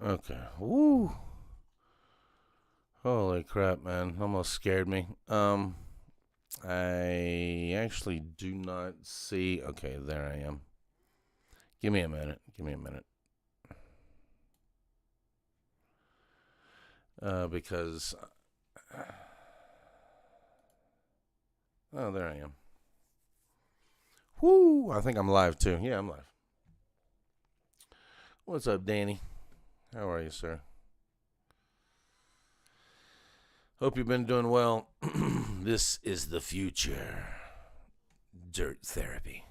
Okay. Woo. Holy crap, man. Almost scared me. I actually do not see. Okay, there I am. Give me a minute. Give me a minute. Because. Oh, there I am. Woo! I think I'm live too. Yeah, I'm live. What's up, Danny? How are you, sir? Hope you've been doing well. This is the future. Dirt therapy.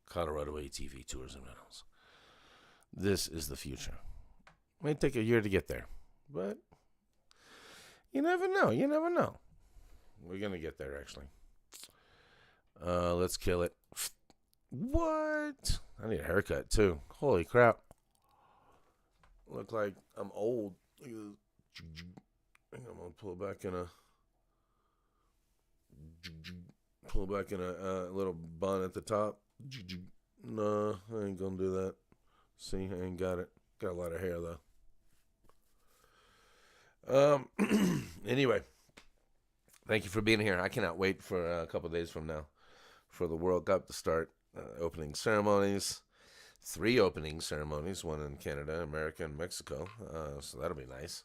Colorado ATV tours and rentals. This is the future. May take a year to get there, but you never know. You never know. We're gonna get there, actually. Let's kill it. What? I need a haircut too. Holy crap! Look like I'm old. I think I'm gonna pull back in a little bun at the top. No, I ain't gonna do that. See, I ain't got it. Got a lot of hair though. Anyway, thank you for being here. I cannot wait for a couple of days from now for the World Cup to start. Opening ceremonies, 3 opening ceremonies, one in Canada, America, and Mexico. So that'll be nice.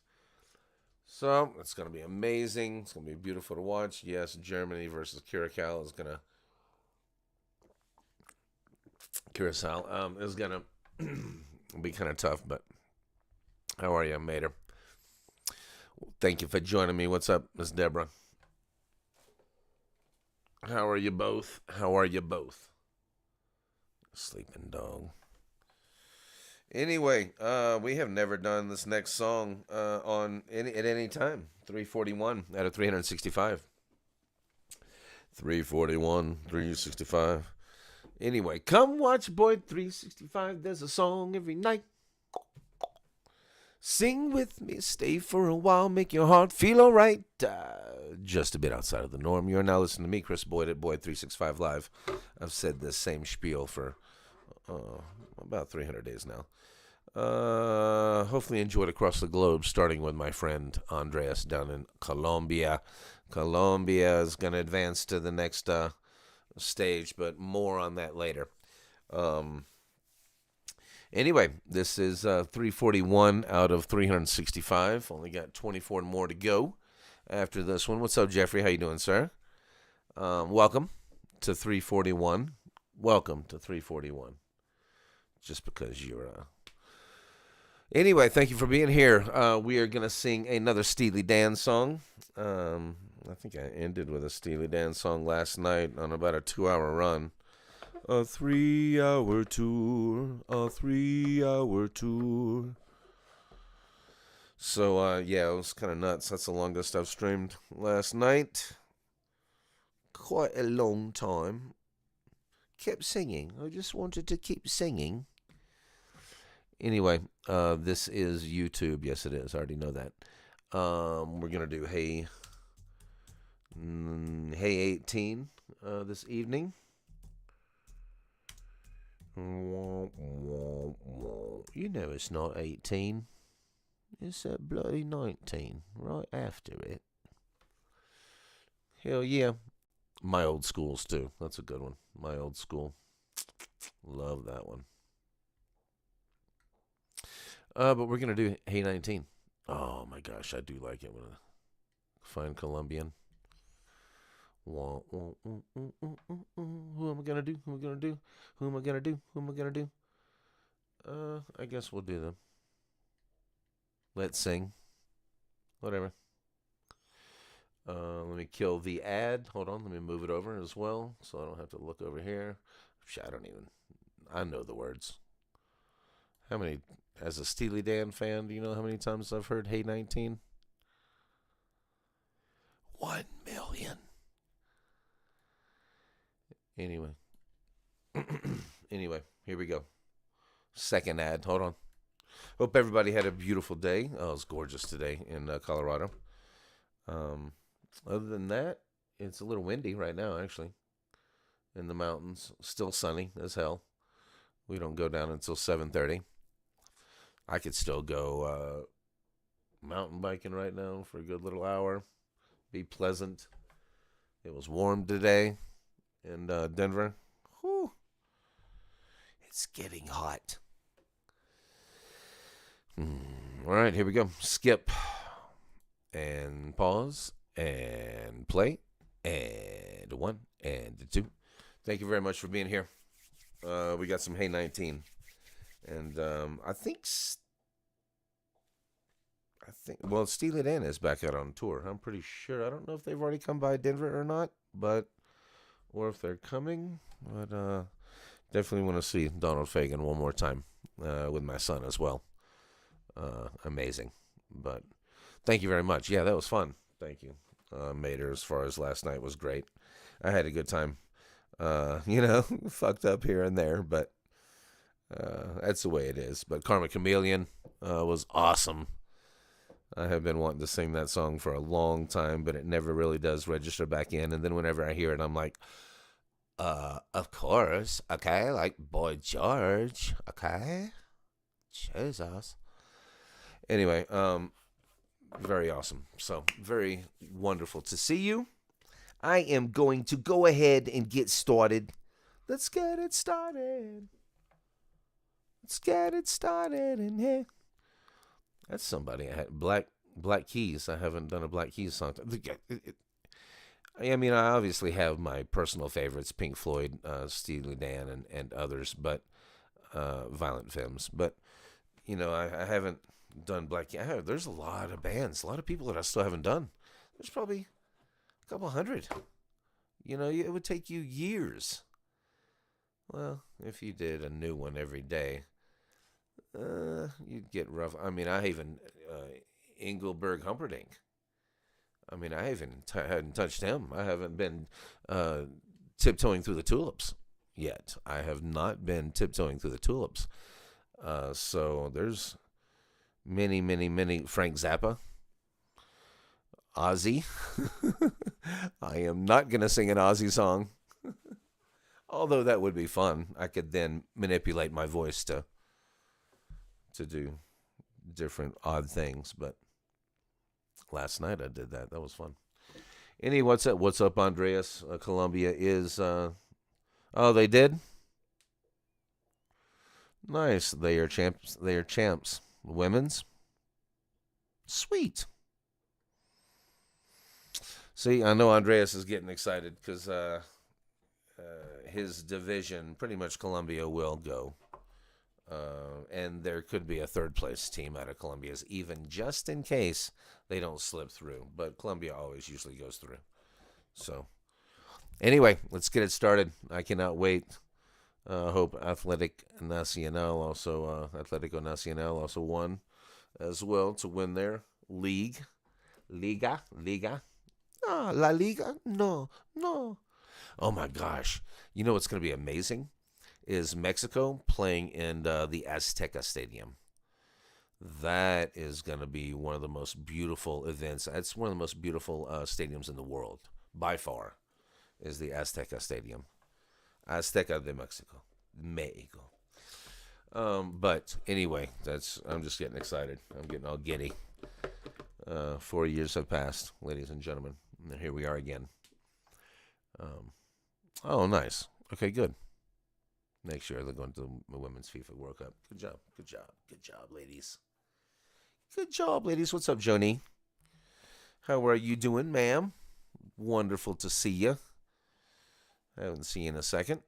So it's going to be amazing. It's going to be beautiful to watch. Yes, Germany versus Curacao is going to be kind of tough. But how are you, Mater? Thank you for joining me. What's up, Miss Deborah? How are you both? How are you both? Sleeping dog. Anyway, we have never done this next song at any time. 341 out of 365. 341, 365. Anyway, come watch Boy 365. There's a song every night. Sing with me, stay for a while, make your heart feel alright. Just a bit outside of the norm. You're now listening to me, Chris Boyd at Boyd 365 Live. I've said this same spiel for about 300 days now. Hopefully enjoyed across the globe, starting with my friend Andreas down in Colombia. Colombia is going to advance to the next stage, but more on that later. Anyway, this is 341 out of 365. Only got 24 more to go after this one. What's up, Jeffrey? How you doing, sir? Welcome to 341. Welcome to 341. Just because you're... Anyway, thank you for being here. We are going to sing another Steely Dan song. I think I ended with a Steely Dan song last night on about a 2-hour run. A 3-hour tour, a 3-hour tour. So, yeah, it was kind of nuts. That's the longest I've streamed last night. Quite a long time. Kept singing. I just wanted to keep singing. Anyway, this is YouTube. Yes, it is. I already know that. We're going to do Hey 18 this evening. You know it's not 18. It's that bloody 19 right after it. Hell yeah. My Old Schools too. That's a good one. My Old School. Love that one. But we're going to do Hey 19. Oh my gosh, I do like it when a fine Colombian. Who am I gonna do? Who am I gonna do? Who am I gonna do? Who am I gonna do? I guess we'll do them. Let's sing. Whatever. Let me kill the ad. Hold on, let me move it over as well, so I don't have to look over here. I know the words. How many, as a Steely Dan fan, do you know how many times I've heard Hey 19? 1 million. Anyway, here we go. Second ad. Hold on. Hope everybody had a beautiful day. Oh, it's gorgeous today in Colorado. Other than that, it's a little windy right now, actually, in the mountains. Still sunny as hell. We don't go down until 7:30. I could still go mountain biking right now for a good little hour. Be pleasant. It was warm today in Denver. Whew. It's getting hot. All right, here we go. Skip and pause and play and 1 and 2. Thank you very much for being here. We got some Hey 19, and I think well, Steely Dan is back out on tour. I'm pretty sure. I don't know if they've already come by Denver or not, or if they're coming. But definitely want to see Donald Fagen one more time with my son as well. Amazing. But thank you very much. Yeah, that was fun. Thank you, Mater. As far as last night was great. I had a good time. Fucked up here and there, but that's the way it is. But Karma Chameleon was awesome. I have been wanting to sing that song for a long time, but it never really does register back in. And then whenever I hear it, I'm like, of course, okay, like Boy George, okay, Jesus. Anyway, very awesome. So very wonderful to see you. I am going to go ahead and get started. Let's get it started. Let's get it started in here. That's somebody. I had Black Keys. I haven't done a Black Keys song. I mean, I obviously have my personal favorites, Pink Floyd, Steely Dan, and others, but Violent Femmes. But, I haven't done Black Keys. There's a lot of bands, a lot of people that I still haven't done. There's probably a couple hundred. It would take you years. Well, if you did a new one every day, you'd get rough. I mean, I even Engelberg Humperdinck. I mean, I even hadn't touched him. I haven't been tiptoeing through the tulips yet. I have not been tiptoeing through the tulips. So there's many, many, many. Frank Zappa, Ozzy. I am not gonna sing an Ozzy song, although that would be fun. I could then manipulate my voice to do different odd things, but last night I did that. That was fun. Anyway, what's up? What's up, Andreas? Columbia is, oh, they did? Nice. They are champs. They are champs. Women's? Sweet. See, I know Andreas is getting excited because his division, pretty much Columbia will go. And there could be a third place team out of Columbia's, even just in case they don't slip through. But Columbia always usually goes through. So, anyway, let's get it started. I cannot wait. Hope Athletic Nacional Atletico Nacional also won as well to win their league. Liga. Ah, La Liga? No. Oh my gosh. You know what's going to be amazing? Is Mexico playing in the Azteca Stadium. That is going to be one of the most beautiful events. It's one of the most beautiful stadiums in the world, by far, is the Azteca Stadium. Azteca de Mexico. But anyway, I'm just getting excited. I'm getting all giddy. 4 years have passed, ladies and gentlemen. And here we are again. Oh, nice. Okay, good. Next year they're going to the Women's FIFA World Cup. Good job, ladies. Good job, ladies. What's up, Joni? How are you doing, ma'am? Wonderful to see you. I haven't seen you in a second.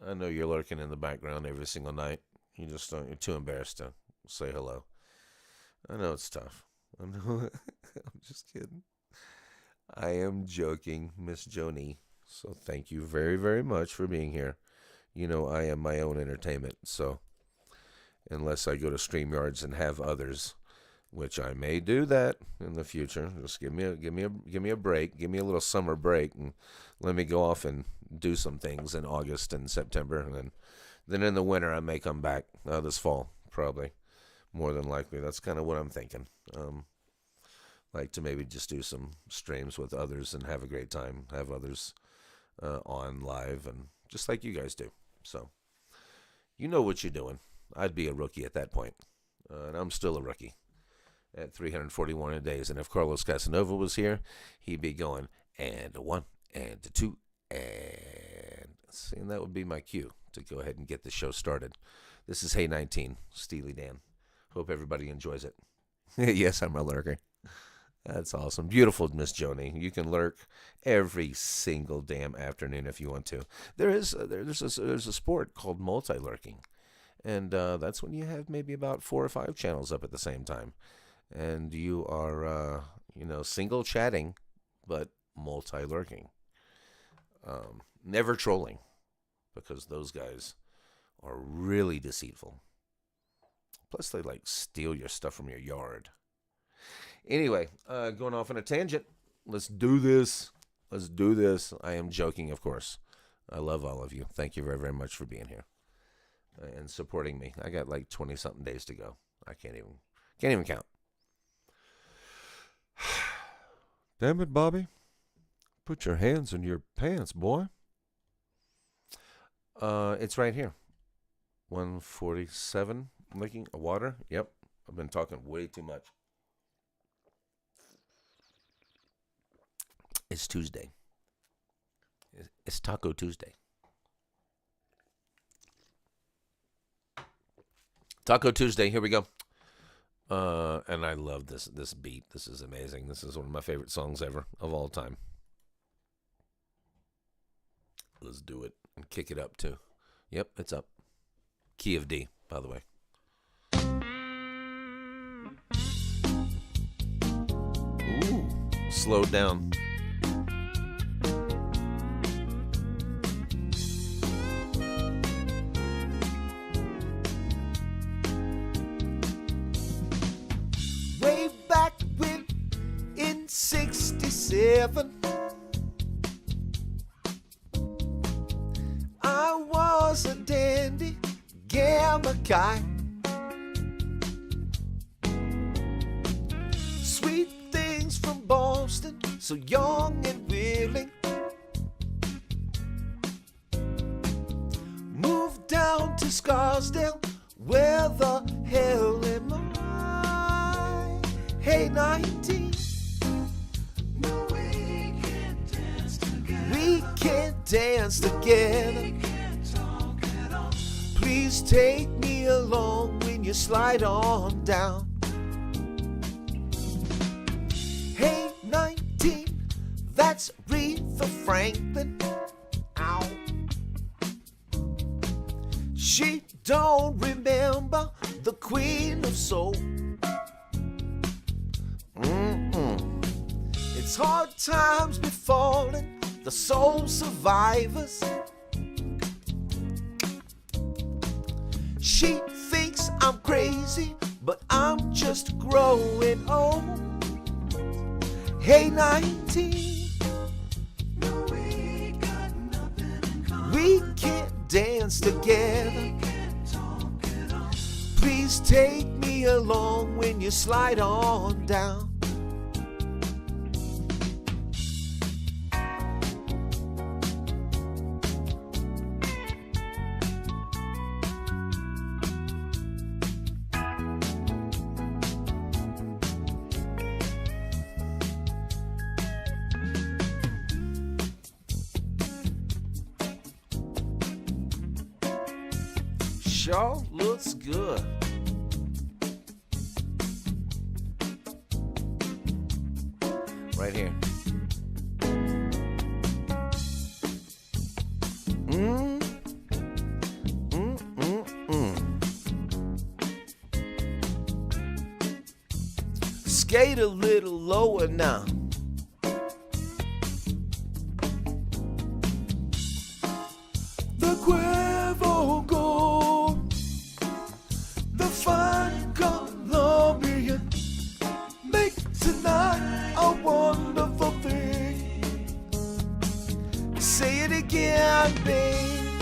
I know you're lurking in the background every single night. You just don't. You're too embarrassed to say hello. I know it's tough. I know. I'm just kidding. I am joking, Miss Joni. So thank you very, very much for being here. You know, I am my own entertainment, so unless I go to StreamYards and have others, which I may do that in the future, just give me a break, give me a little summer break, and let me go off and do some things in August and September, and then in the winter I may come back this fall, probably, more than likely. That's kind of what I'm thinking. Like to maybe just do some streams with others and have a great time, have others on live, and just like you guys do. So, you know what you're doing. I'd be a rookie at that point. And I'm still a rookie at 341 days. And if Carlos Casanova was here, he'd be going, and a 1, and a 2, and... See, and that would be my cue to go ahead and get the show started. This is Hey 19, Steely Dan. Hope everybody enjoys it. Yes, I'm a lurker. That's awesome. Beautiful, Miss Joni. You can lurk every single damn afternoon if you want to. There's a sport called multi-lurking. And that's when you have maybe about 4 or 5 channels up at the same time. And you are, single chatting, but multi-lurking. Never trolling, because those guys are really deceitful. Plus, they, steal your stuff from your yard. Anyway, going off on a tangent. Let's do this. I am joking, of course. I love all of you. Thank you very, very much for being here and supporting me. I got 20-something days to go. I can't even count. Damn it, Bobby. Put your hands in your pants, boy. It's right here. 147. Licking a water. Yep. I've been talking way too much. It's Tuesday. It's Taco Tuesday. Taco Tuesday. Here we go. And I love this beat. This is amazing. This is one of my favorite songs ever of all time. Let's do it and kick it up too. Yep, it's up. Key of D, by the way. Ooh, slowed down. Way back when in 67 I was a dandy gamma guy. Sweet things from Boston, so young and willing. Moved down to Scarsdale, where the hell am I? Hey 19. No, we can't dance together. We can't dance together. We can't talk at all. Please take me along when you slide on down. Hey 19, that's Aretha Franklin. Ow. She don't remember the Queen of Soul. It's hard times befalling the soul survivors. She thinks I'm crazy, but I'm just growing old. Hey 19, no, we got nothing in common. We can't dance together. We can't talk at all. Please take me along when you slide on down. Sure looks good. Right here. Skate a little lower now. The Cuervo Gold, the fine Colombian, make tonight a wonderful thing. Say it again, babe.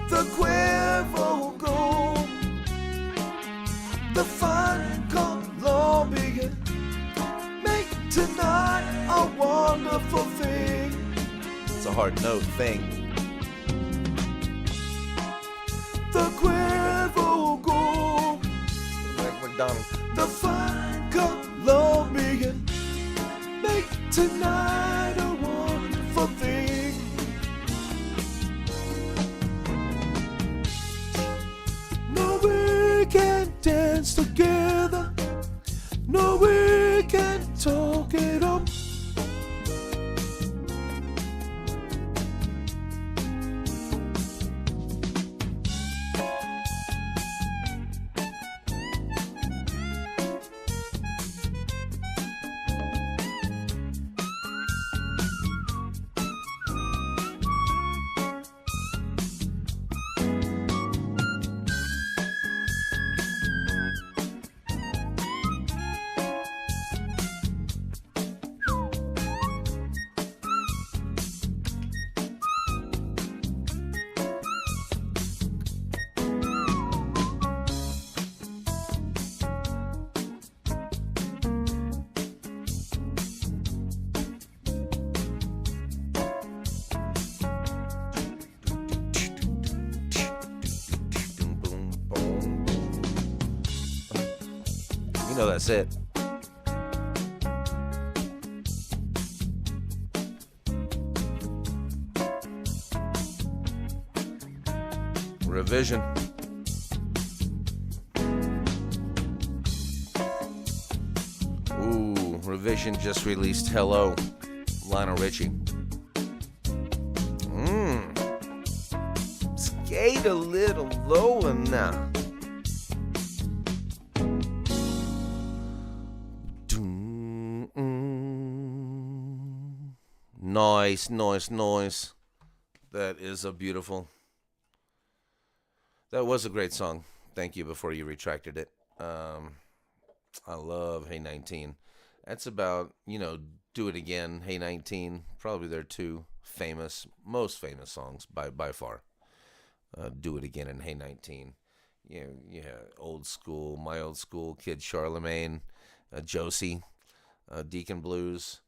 The Cuervo Gold, the fine Colombian, make tonight a wonderful thing. It's a hard note thing. The Cuervo Gold. McDonald. The fine Colombian make tonight a wonderful thing. No, we can dance together. No, we can talk it up. You know that's it. Revision. Ooh, Revision just released Hello, Lionel Richie. Skate a little lower now. Nice, nice, nice. That is a beautiful. That was a great song. Thank you before you retracted it. I love Hey 19. That's about, Do It Again, Hey 19. Probably their two most famous songs by far. Do It Again and Hey 19. Yeah, old school, my old school, Kid Charlemagne, Josie, Deacon Blues.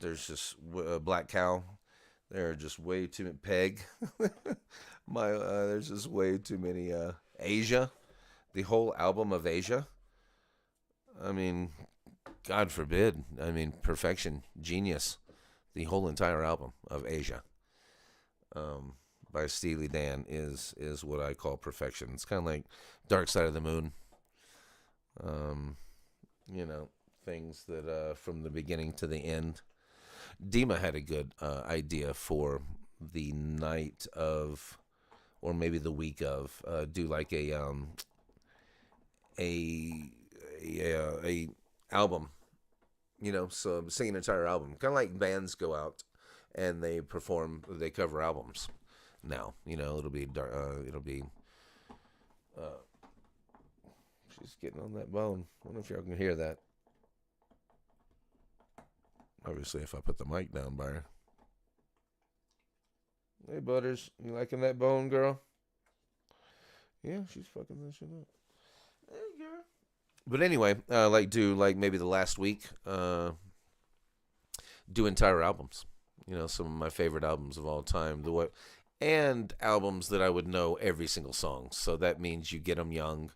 There's just Black Cow. There are just way too many. Peg. There's just way too many. Asia. The whole album of Asia. I mean, God forbid. I mean, perfection. Genius. The whole entire album of Asia. By Steely Dan is what I call perfection. It's kind of like Dark Side of the Moon. Things that from the beginning to the end. Dima had a good idea for the night of, or maybe the week of, do like a album, so sing an entire album, kind of like bands go out and they cover albums. Now, it'll be she's getting on that bone. I wonder if y'all can hear that. Obviously, if I put the mic down by her. Hey, Butters, you liking that bone, girl? Yeah, she's fucking that shit up. Hey, girl. But anyway, like maybe the last week, do entire albums. Some of my favorite albums of all time. And albums that I would know every single song. So that means you get them young,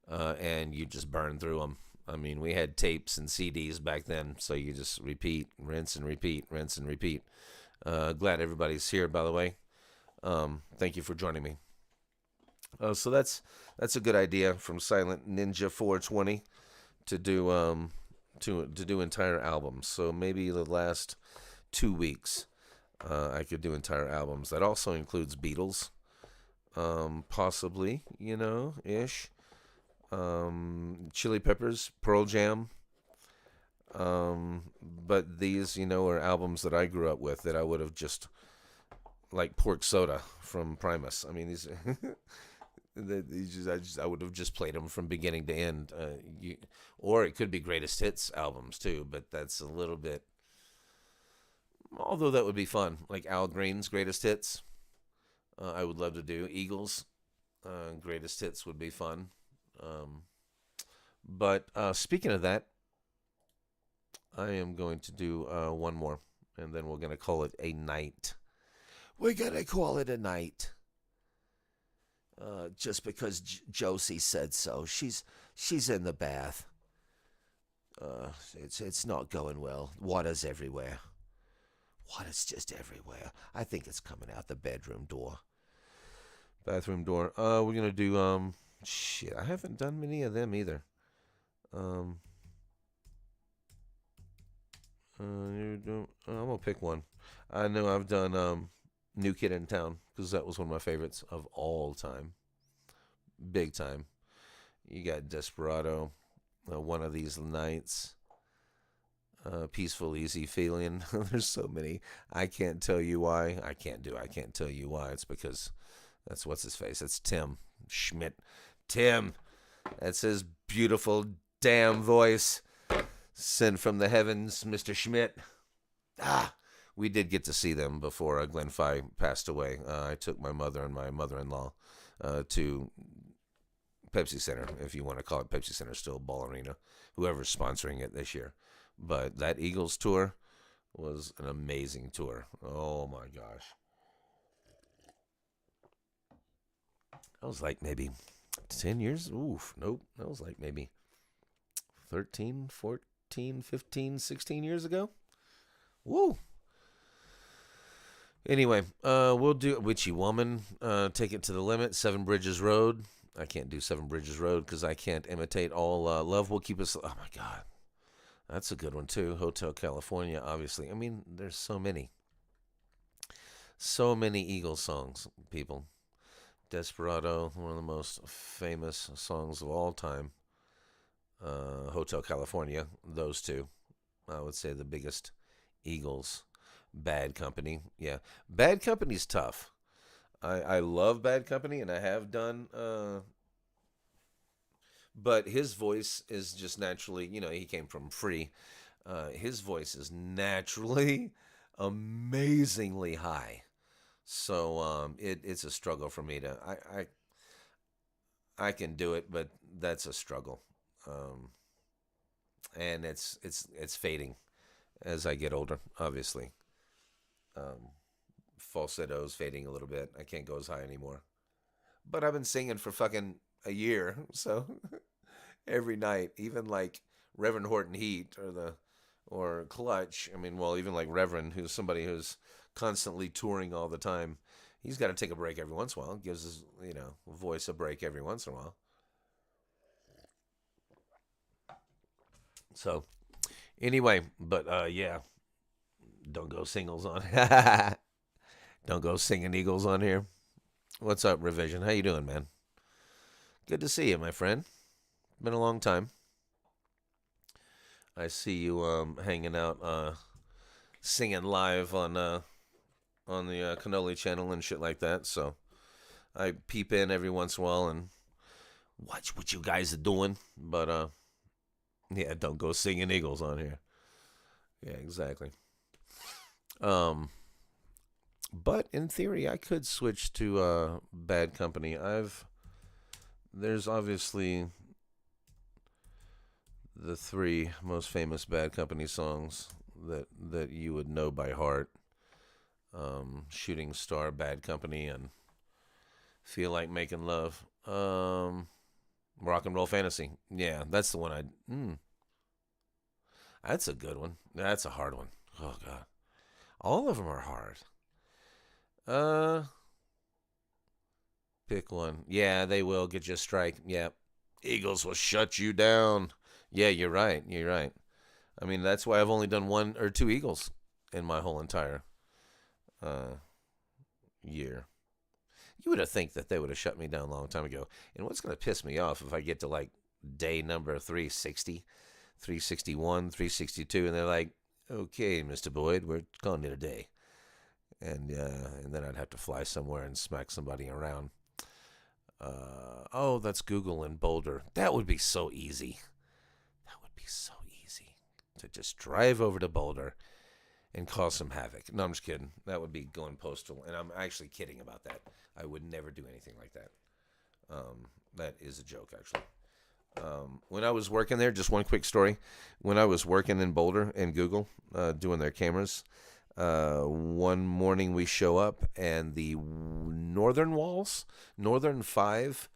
and you just burn through them. I mean, we had tapes and CDs back then, so you just repeat, rinse and repeat, rinse and repeat. Glad everybody's here, by the way. Thank you for joining me. So that's a good idea from Silent Ninja 420 to do entire albums. So maybe the last 2 weeks, I could do entire albums. That also includes Beatles, possibly, ish. Chili Peppers, Pearl Jam. But these, are albums that I grew up with that I would have just, like Pork Soda from Primus. I mean, I would have just played them from beginning to end. Or it could be greatest hits albums too, but that's a little bit. Although that would be fun, like Al Green's greatest hits. I would love to do Eagles. Greatest hits would be fun. But speaking of that, I am going to do one more, and then we're going to call it a night. We're going to call it a night. just because Josie said so. She's in the bath. It's not going well. Water's everywhere. Water's just everywhere. I think it's coming out the bedroom door. Bathroom door. We're gonna do shit. I haven't done many of them either. I'm gonna pick one. I know I've done New Kid in Town because that was one of my favorites of all time. Big time. You got Desperado, One of These Nights, Peaceful Easy Feeling. There's so many. I can't tell you why. I can't tell you why. It's because that's what's his face. It's Tim Schmidt. Tim. That's his beautiful damn voice. Sent from the heavens, Mr. Schmidt. We did get to see them before Glenn Fye passed away. I took my mother and my mother-in-law to Pepsi Center, if you want to call it Pepsi Center, still Ball Arena, whoever's sponsoring it this year. But that Eagles tour was an amazing tour. Oh my gosh. That was like maybe 10 years. Oof, nope. That was like maybe 13, 14, 15, 16 years ago. Woo. Anyway, we'll do Witchy Woman, Take It to the Limit, Seven Bridges Road. I can't do Seven Bridges Road because I can't imitate all Love Will Keep Us. Oh my God. That's a good one too. Hotel California, obviously. I mean, there's so many. So many Eagles songs, people. Desperado, one of the most famous songs of all time. Hotel California, those two. I would say the biggest Eagles. Bad Company. Yeah. Bad Company's tough. I love Bad Company, and I have done. But his voice is just naturally, he came from Free. His voice is naturally amazingly high. So it's a struggle for me to. I can do it, but that's a struggle. And it's fading as I get older, obviously. Falsetto's fading a little bit. I can't go as high anymore. But I've been singing for fucking a year, so every night, even like Reverend Horton Heat or Clutch. I mean, well, even like Reverend, who's somebody who's constantly touring all the time. He's got to take a break every once in a while. Gives his, voice a break every once in a while. So, anyway, but yeah, don't go singles on. Don't go singing Eagles on here. What's up, Revision? How you doing, man? Good to see you, my friend. Been a long time. I see you hanging out, singing live on the Cannoli channel and shit like that. So I peep in every once in a while and watch what you guys are doing. But yeah, don't go singing Eagles on here. Yeah, exactly. But in theory, I could switch to Bad Company. There's obviously the three most famous Bad Company songs that you would know by heart. Shooting Star, Bad Company, and Feel Like Making Love. Rock and Roll Fantasy. Yeah, that's the one that's a good one. That's a hard one. Oh, God. All of them are hard. Pick one. Yeah, they will get you a strike. Yeah. Eagles will shut you down. Yeah, you're right. I mean, that's why I've only done one or two Eagles in my whole entire year. You would have think that they would have shut me down a long time ago. And what's going to piss me off if I get to like day number 360, 361, 362, and they're like, okay, Mr. Boyd, we're calling it a day. And then I'd have to fly somewhere and smack somebody around. That's Google in Boulder. That would be so easy. To just drive over to Boulder and cause some havoc. No, I'm just kidding. That would be going postal. And I'm actually kidding about that. I would never do anything like that. That is a joke, actually. When I was working there, just one quick story. When I was working in Boulder and Google, doing their cameras, One morning we show up, and the northern walls, northern 5,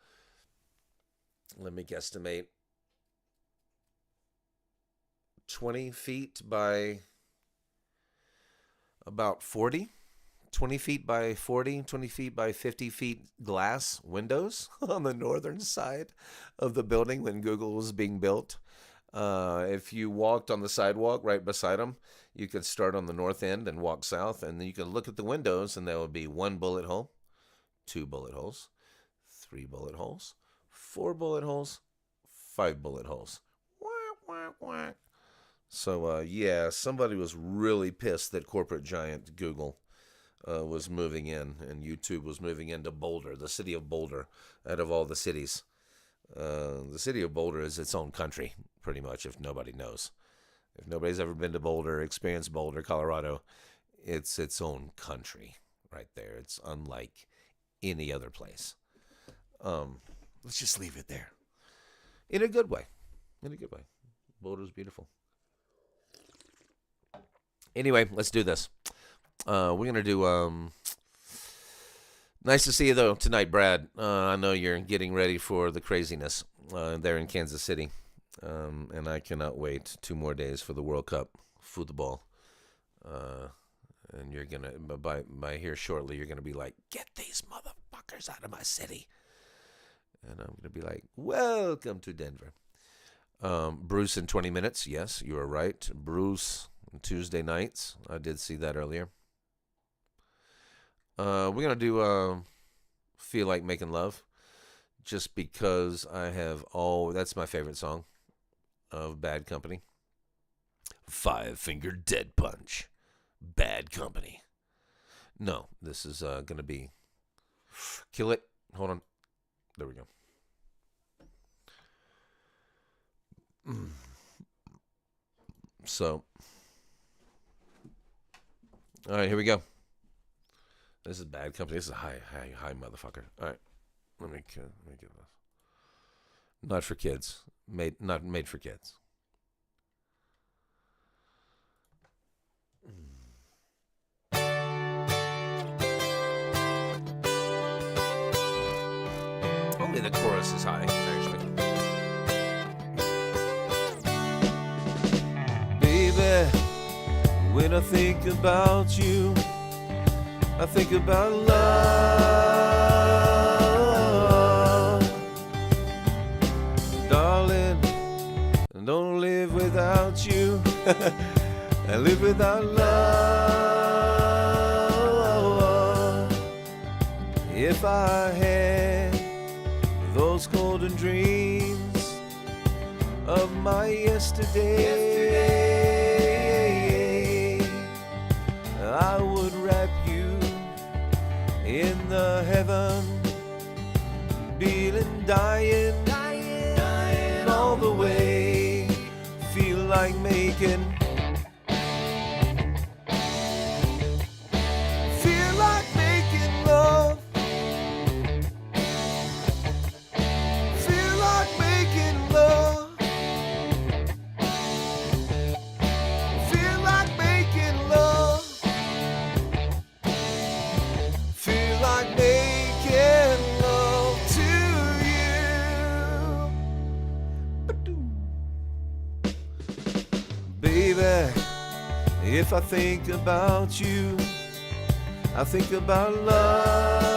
let me guesstimate, 20 feet by about 40. 20 feet by 40, 20 feet by 50 feet glass windows on the northern side of the building when Google was being built. If you walked on the sidewalk right beside them, you could start on the north end and walk south, and then you could look at the windows, and there would be 1 bullet hole, 2 bullet holes, 3 bullet holes, 4 bullet holes, 5 bullet holes. So, yeah, somebody was really pissed that corporate giant Google was moving in, and YouTube was moving into Boulder, the city of Boulder, out of all the cities. The city of Boulder is its own country, pretty much, if nobody knows. If nobody's ever been to Boulder, experienced Boulder, Colorado, it's its own country right there. It's unlike any other place. Let's just leave it there. In a good way. In a good way. Boulder's beautiful. Anyway, let's do this. We're going to do, nice to see you, though, tonight, Brad. I know you're getting ready for the craziness there in Kansas City. And I cannot wait 2 more days for the World Cup football. And you're going to, by here shortly, you're going to be like, get these motherfuckers out of my city. And I'm going to be like, welcome to Denver. Bruce in 20 minutes. Yes, you are right. Bruce on Tuesday nights. I did see that earlier. We're going to do Feel Like Making Love. Just because that's my favorite song of Bad Company. 5 Finger Dead Punch. Bad Company. No, this is going to be Kill It. Hold on. There we go. So, all right, here we go. This is Bad Company. This is high motherfucker. All right, let me give this. Not for kids. Not made for kids. Only the chorus is high, actually. Baby, when I think about you, I think about love. Darling, I don't live without you. I live without love. If I had those golden dreams of my yesterday, I would wrap you in the heaven, feeling dying all the way. Feel like making love. Feel like making love. Feel like making love. Feel like making love to you. Baby, if I think about you, I think about love.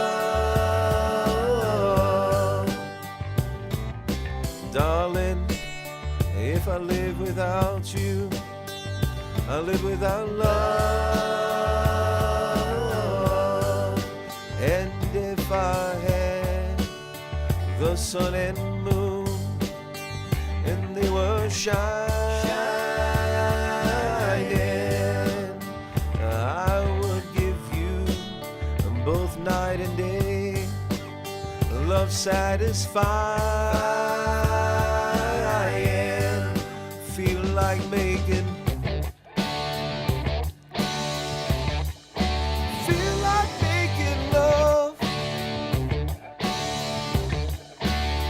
Darling, if I live without you, I live without love. And if I had the sun and moon, and they were shining, I would give you both night and day, love satisfying. Feel like making. Feel like making love.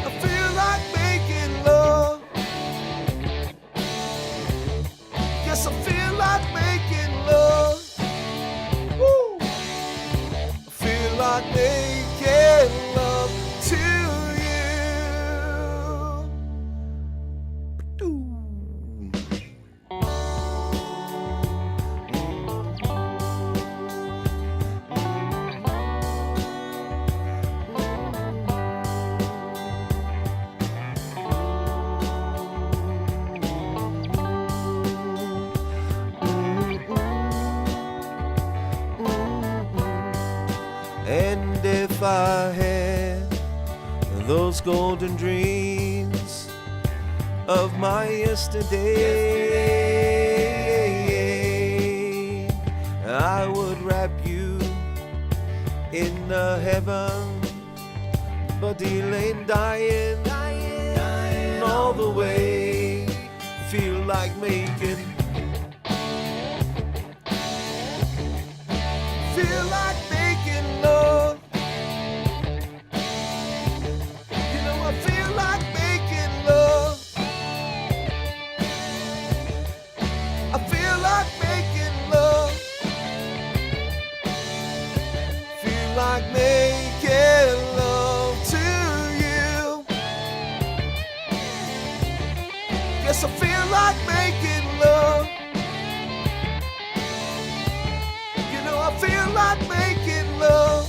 I feel like making love. Yes, I feel like making love. I had those golden dreams of my yesterday, I would wrap you in a heaven, but delayed dying all the way. Feel like making, feel like making love. You know I feel like making love. I feel like making love. Feel like making love to you. Yes, I feel like making love. You know I feel like making love.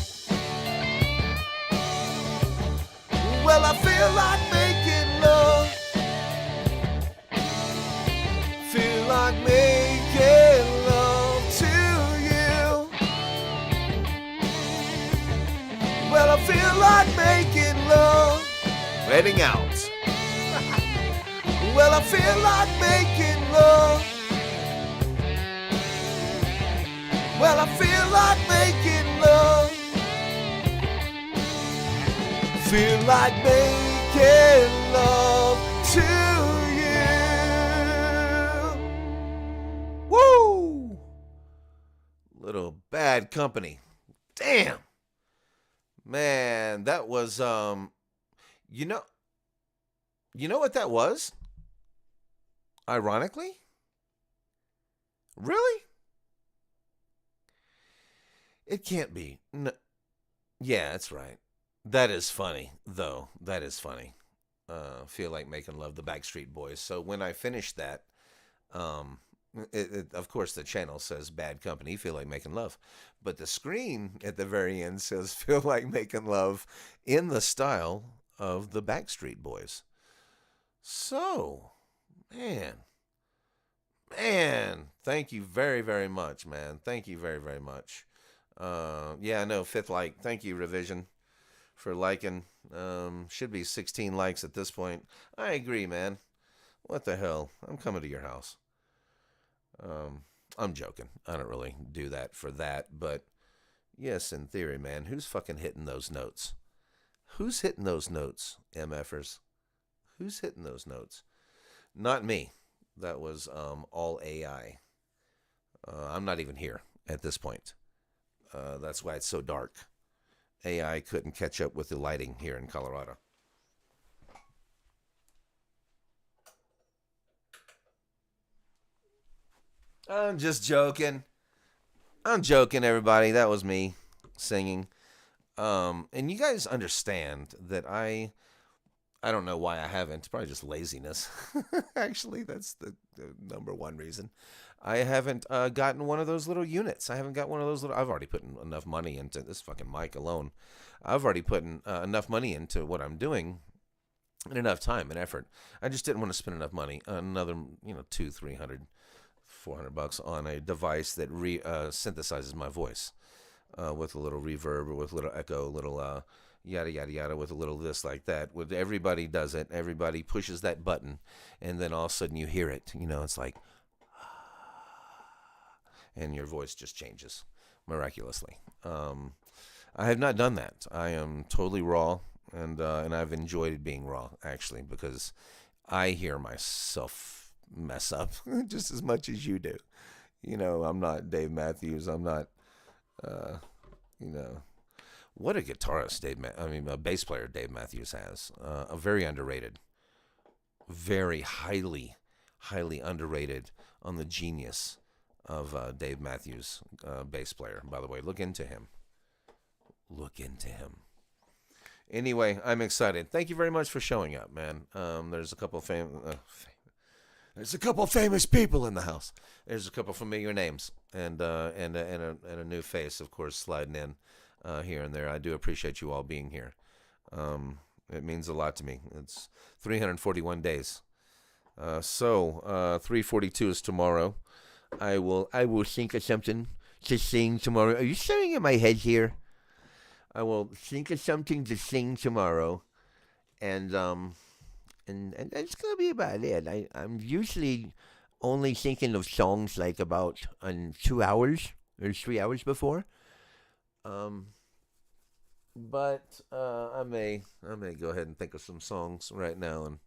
Well, I feel like making love. Feel like making love to you. Well, I feel like making love. Heading out. Well, I feel like making love. Well, I feel like making love. Feel like making love to you. Woo! Little Bad Company. Damn. Man, that was you know what that was? Ironically? Really? It can't be. No. Yeah, that's right. That is funny, though. That is funny. Feel like making love, the Backstreet Boys. So when I finished that, of course, the channel says Bad Company, feel like making love. But the screen at the very end says feel like making love in the style of the Backstreet Boys. So, man, thank you very, very much, man. Thank you very, very much. Yeah, I know, fifth like. Thank you, Revision, for liking. Should be 16 likes at this point. I agree, man. What the hell? I'm coming to your house. I'm joking. I don't really do that for that, but yes, in theory, man. Who's fucking hitting those notes? Who's hitting those notes, MFers? Who's hitting those notes? Not me. That was all AI. I'm not even here at this point. That's why it's so dark. AI couldn't catch up with the lighting here in Colorado. I'm just joking. I'm joking, everybody. That was me singing. And you guys understand that I don't know why I haven't. Probably just laziness. Actually, that's the number one reason. I haven't gotten one of those little units. I haven't got one of those little... I've already put enough money into this fucking mic alone. I've already put enough money into what I'm doing and enough time and effort. I just didn't want to spend enough money. Another, $200, $300, $400 on a device that synthesizes my voice with a little reverb or with a little echo, a little... yada, yada, yada, with a little this like that. With everybody does it. Everybody pushes that button, and then all of a sudden you hear it. It's like, and your voice just changes miraculously. I have not done that. I am totally raw, and I've enjoyed being raw, actually, because I hear myself mess up just as much as you do. I'm not Dave Matthews. I'm not, what a guitarist a bass player Dave Matthews has. A very underrated, very highly, highly underrated on the genius of Dave Matthews, bass player. By the way, look into him. Look into him. Anyway, I'm excited. Thank you very much for showing up, man. There's a couple there's a couple famous people in the house. There's a couple familiar names and a new face, of course, sliding in. Here and there. I do appreciate you all being here. It means a lot to me. It's 341 days. So 342 is tomorrow. I will think of something to sing tomorrow. Are you staring at my head here? I will think of something to sing tomorrow, and and that's gonna be about it. I'm usually only thinking of songs like about 2 hours or 3 hours before. Um, but I may go ahead and think of some songs right now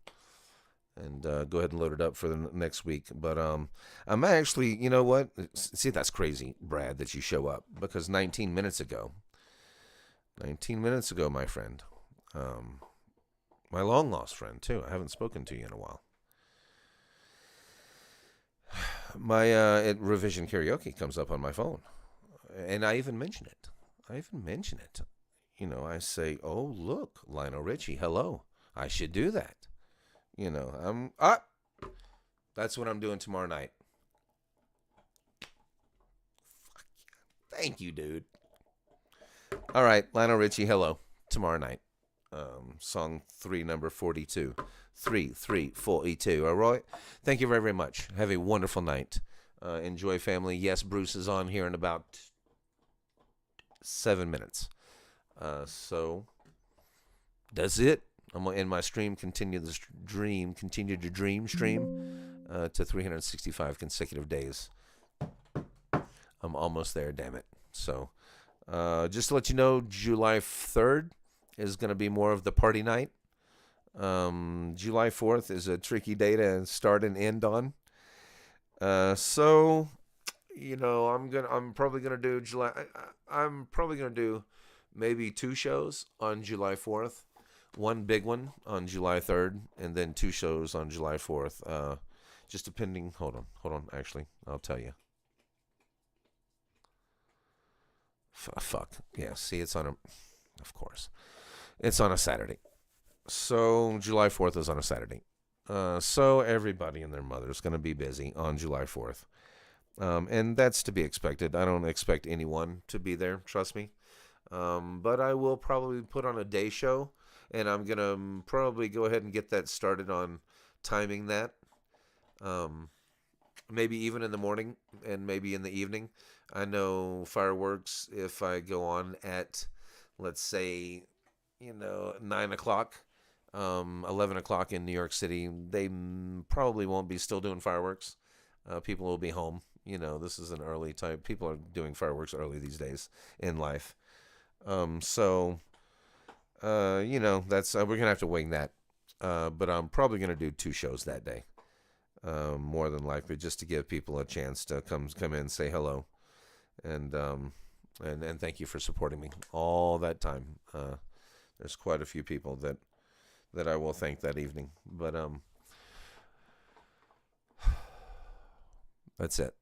and go ahead and load it up for the next week. But I'm actually, you know what? See, that's crazy, Brad, that you show up because 19 minutes ago, my friend, um, my long lost friend too. I haven't spoken to you in a while. My revision karaoke comes up on my phone, and I even mention it. I even mention it. I say, "Oh, look, Lionel Richie, hello. I should do that." That's what I'm doing tomorrow night. Thank you, dude. All right, Lionel Richie, hello. Tomorrow night. Song 3, number 42. 3, 3, 42. All right. Thank you very, very much. Have a wonderful night. Enjoy, family. Yes, Bruce is on here in about 7 minutes. So that's it. I'm gonna end my stream. Continue to dream stream to 365 consecutive days. I'm almost there. Damn it. So just to let you know, July 3rd is going to be more of the party night. July 4th is a tricky day to start and end on. So I'm probably gonna do July. I'm probably gonna do maybe 2 shows on July 4th, one big one on July 3rd, and then 2 shows on July 4th. Just depending. Hold on. Actually, I'll tell you. Fuck. Yeah. See, it's on a. Of course, it's on a Saturday. So July 4th is on a Saturday. So everybody and their mother is going to be busy on July 4th. And that's to be expected. I don't expect anyone to be there, trust me. But I will probably put on a day show, and I'm going to probably go ahead and get that started on timing that. Maybe even in the morning and maybe in the evening. I know fireworks, if I go on at, let's say, 9 o'clock, 11 o'clock in New York City, they probably won't be still doing fireworks. People will be home. This is an early time. People are doing fireworks early these days in life. So, that's we're gonna have to wing that. But I'm probably gonna do 2 shows that day, more than likely, just to give people a chance to come in and say hello, and and thank you for supporting me all that time. There's quite a few people that I will thank that evening, but that's it.